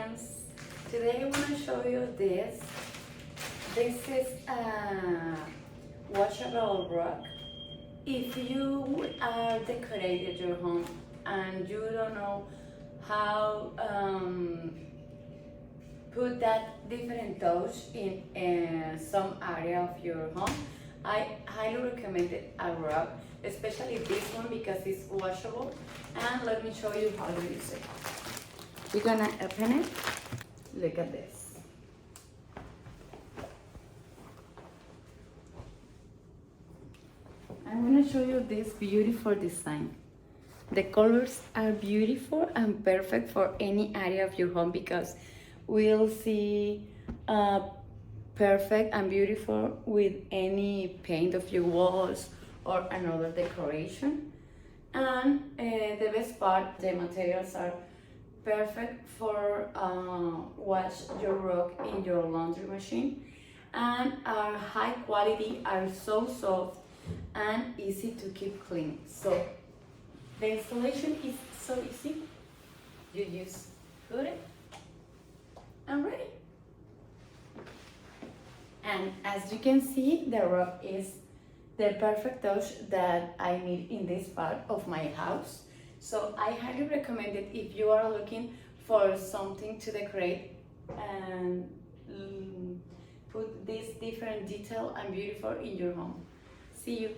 friends, today I want to show you this. This is a washable rug. If you are decorated your home and you don't know how put that different touch in some area of your home, I highly recommend it, a rug, especially this one because it's washable. And let me show you how to use it. You're gonna open it. Look at this. I'm gonna show you this beautiful design. The colors are beautiful and perfect for any area of your home because we'll see perfect and beautiful with any paint of your walls or another decoration. And the best part, the materials are perfect for wash your rug in your laundry machine, and are high quality, are so soft and easy to keep clean. So the installation is so easy. You just put it and ready. And as you can see, the rug is the perfect touch that I need in this part of my house. So I highly recommend it if you are looking for something to decorate and put this different detail and beautiful in your home. See you.